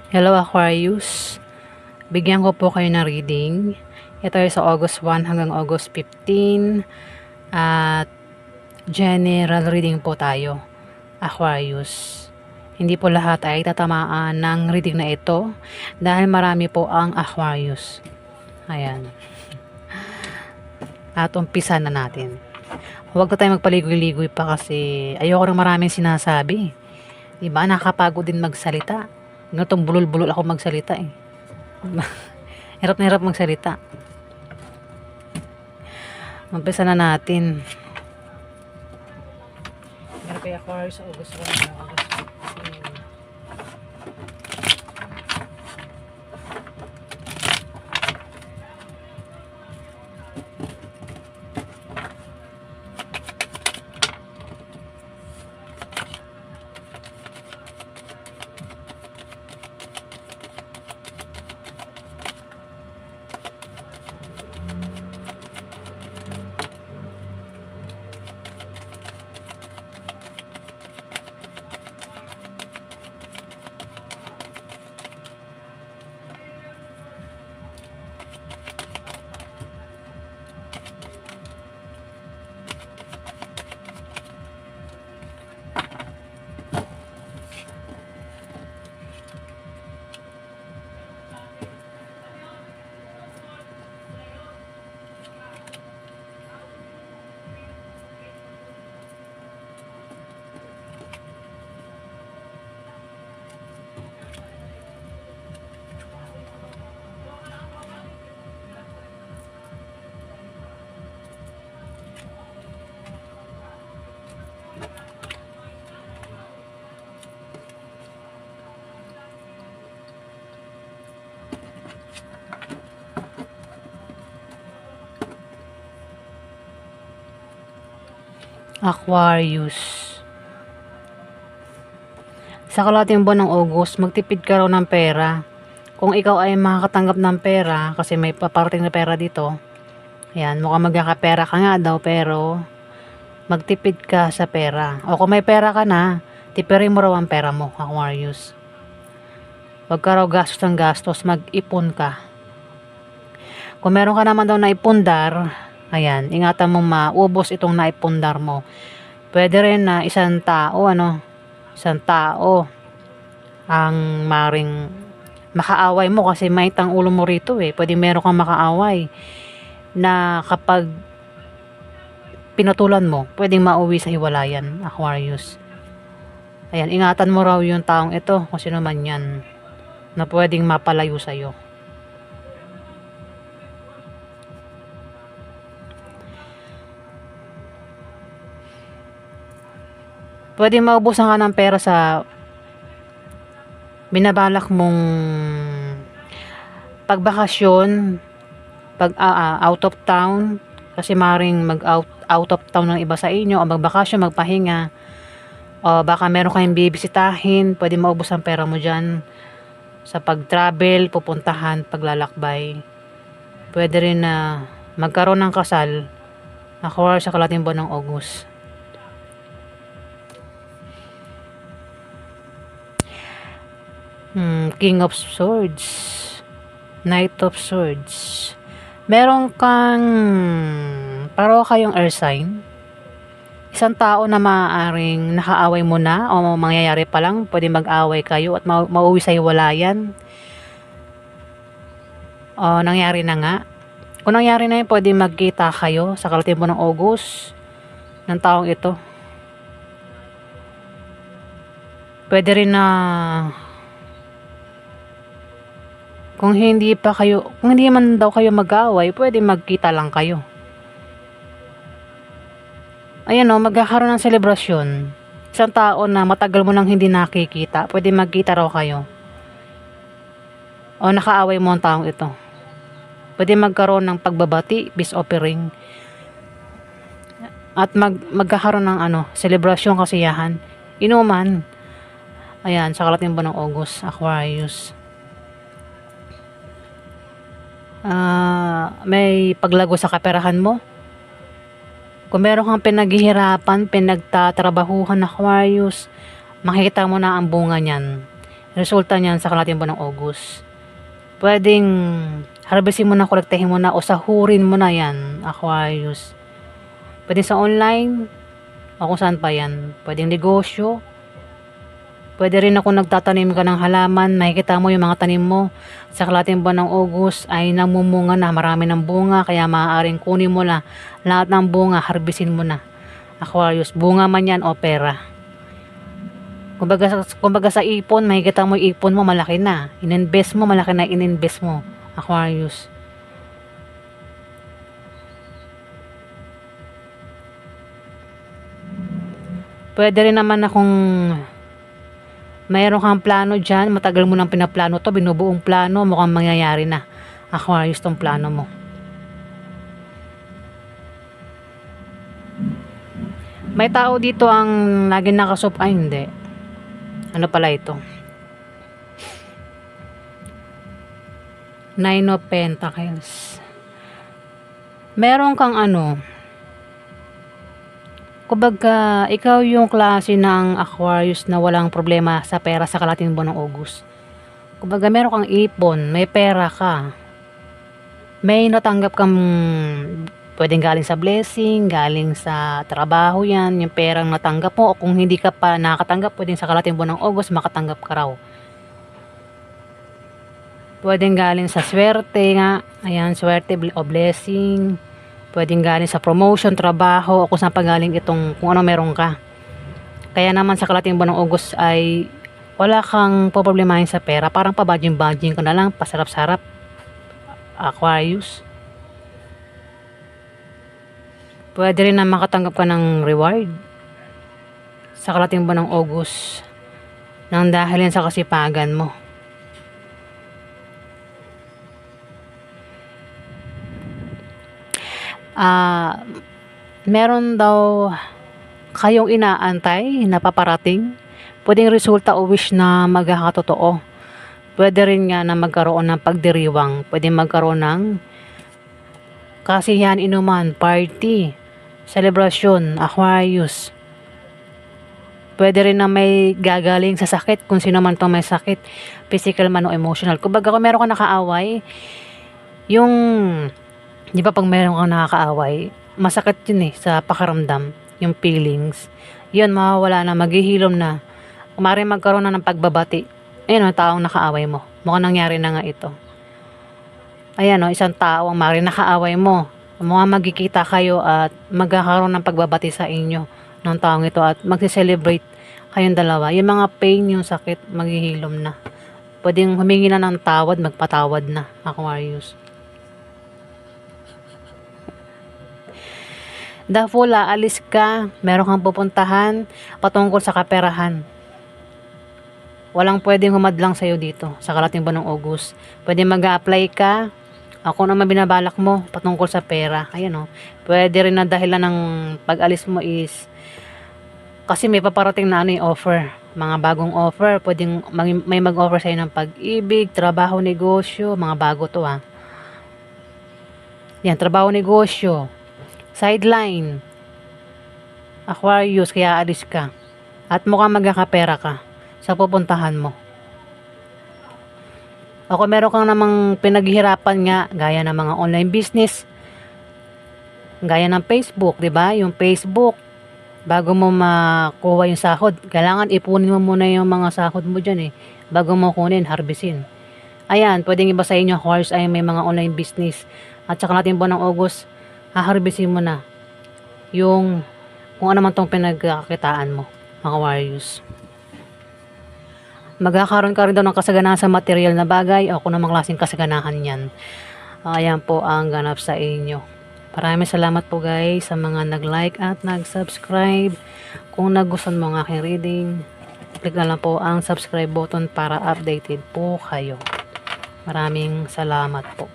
Hello Aquarius, bigyan ko po kayo ng reading. Ito ay sa August 1 hanggang August 15 at general reading po tayo, Aquarius. Hindi po lahat ay tatamaan ng reading na ito dahil marami po ang Aquarius. Ayan. At umpisa na natin. Huwag na tayo magpaligoy-ligoy pa kasi ayoko ng maraming sinasabi. Diba? Nakakapagod din magsalita. Ganitong bulol-bulol ako magsalita eh. Hirap na hirap magsalita. Umpisa na natin. Meron kay Aquarius sa August 1 hanggang August 15. Aquarius. Sa kalahating buwan ng August, magtipid ka raw ng pera. Kung ikaw ay makakatanggap ng pera, kasi may paparating na pera dito, ayan, mukhang magkakapera ka nga daw, pero magtipid ka sa pera. O kung may pera ka na, tipirin mo raw ang pera mo, Aquarius. Huwag ka raw gastos ng gastos, mag-ipon ka. Kung meron ka naman daw na ipundar, ayan, ingatan mong maubos itong naipundar mo. Pwede rin na isang tao ang maring makaaway mo kasi may tang ulo mo rito eh. Pwede meron kang makaaway na kapag pinatulan mo, pwedeng mauwi sa hiwalayan, Aquarius. Ayan, ingatan mo raw yung taong ito kung sino man yan na pwedeng mapalayo sa'yo. Pwede maubusan ka ng pera sa binabalak mong pagbakasyon, pag out of town, kasi maring out of town ng iba sa inyo, o magbakasyon, magpahinga, o baka meron kayong bibisitahin, pwede maubos ang pera mo dyan sa pag-travel, pupuntahan, paglalakbay. Pwede rin na magkaroon ng kasal, Aquarius, sa kalahating buwan ng August. King of Swords, Knight of Swords. Meron kang paro kayong earth sign. Isang tao na maaaring nakaaway mo na o mangyayari pa lang, pwede mag-away kayo at mauwi sa hiwalayan. O nangyari na nga. Kung nangyari na yun, pwede magkita kayo sa kalahating buwan ng August ng taong ito. Pwede rin na kung hindi man daw kayo mag-away, pwede magkita lang kayo. Ayan o, magkakaroon ng selebrasyon. Isang tao na matagal mo nang hindi nakikita, pwede magkita raw kayo. O nakaaway mo ang taong ito. Pwede magkaroon ng pagbabati, peace offering. At magkakaroon ng selebrasyon, kasiyahan, inuman. Ayan, sa kalahating buwan ng August, Aquarius. May paglago sa kaperahan mo. Kung meron kang pinaghihirapan, pinagtatrabahuhan, Aquarius, makikita mo na ang bunga niyan. resulta niyan sa kalating buwan ng August. Pwedeng harvestin mo na, kolektahin mo na, o sahurin mo na yan, Aquarius. Pwede sa online, o kung saan pa yan. Pwedeng negosyo. Pwede rin ako nagtatanim ka ng halaman, makikita mo yung mga tanim mo sa kalating buwan ng August ay namumunga na, marami ng bunga, kaya maaaring kunin mo na lahat ng bunga, harvestin mo na, Aquarius. Bunga man yan o pera. Kumbaga sa ipon, makikita mo yung ipon mo, malaki na. Ininvest mo, malaki na ininvest mo, Aquarius. Pwede rin naman akong mayroon kang plano dyan, matagal mo nang pinaplano to, binubuong plano, mukhang mangyayari na, Aquarius, tong plano mo. May tao dito ang laging nakasup, ay hindi. Ano pala ito? Nine of Pentacles. Meron kang kumbaga, ikaw yung klase ng Aquarius na walang problema sa pera sa kalating buwan ng August. Kumbaga, meron kang ipon, may pera ka. May natanggap kang, pwedeng galing sa blessing, galing sa trabaho yan, yung perang natanggap mo. O kung hindi ka pa nakatanggap, pwedeng sa kalating buwan ng August, makatanggap ka raw. Pwedeng galing sa swerte nga, ayan, swerte o blessing. Pwedeng galing sa promotion, trabaho, o kung saan pa galing itong, kung ano meron ka. Kaya naman sa kalating buwan ng August ay wala kang poproblemahin sa pera. Parang pabadging-badging ka na lang, pasarap-sarap, Aquarius. Pwede rin na makatanggap ka ng reward sa kalating buwan ng August nang dahil yan sa kasipagan mo. Meron daw kayong inaantay na paparating. Pwedeng resulta o wish na magkakatotoo. Pwede rin nga na magkaroon ng pagdiriwang. Pwede magkaroon ng kasiyahan, inuman, party, celebration, Aquarius. Pwede rin na may gagaling sa sakit, kung sino man pang may sakit, physical man o emotional. Kumbaga kung meron ka nakaaway, yung, di ba pag meron kang nakakaaway, masakit yun sa pakaramdam, yung feelings. Yun, mawawala na, maghihilom na. Maaaring magkaroon na ng pagbabati. Ayun ang taong nakaaway mo. Mukhang nangyari na nga ito. Ayan isang tao ang maaaring nakaaway mo. Mukhang magkikita kayo at magkakaroon ng pagbabati sa inyo ng taong ito at magse-celebrate kayong dalawa. Yung mga pain, yung sakit, maghihilom na. Pwedeng humingi na ng tawad, magpatawad na, Aquarius. Dahil aalis ka, meron kang pupuntahan patungkol sa kaperahan. Walang pwedeng humadlang sa'yo dito sa kalating buwan ng August. Pwede mag-a-apply ka, ako naman binabalak mo patungkol sa pera. Ayan pwede rin na dahilan ng pag-alis mo is kasi may paparating na offer. Mga bagong offer, pwedeng may mag-offer sa'yo ng pag-ibig, trabaho, negosyo, mga bago to Yan, trabaho, negosyo, sideline, Aquarius, kaya alis ka. At mukhang magkakapera ka sa pupuntahan mo. O kung meron kang namang pinaghihirapan nga, gaya ng mga online business, gaya ng Facebook, di ba? Yung Facebook, bago mo makuha yung sahod, kailangan ipunin mo muna yung mga sahod mo dyan bago mo kunin, harvestin. Ayan, pwedeng iba sa inyo, Aquarius, ay may mga online business. At saka natin buwan ng August, haharvestin mo na yung kung ano man tong pinagkakitaan mo, Aquarius. Magkakaroon ka rin daw ng kasaganahan sa material na bagay o kung namang klaseng kasaganahan yan. Ayan po ang ganap sa inyo. Maraming salamat po guys sa mga nag-like at nag-subscribe. Kung nagustuhan mo ang aking reading, click na lang po ang subscribe button para updated po kayo. Maraming salamat po.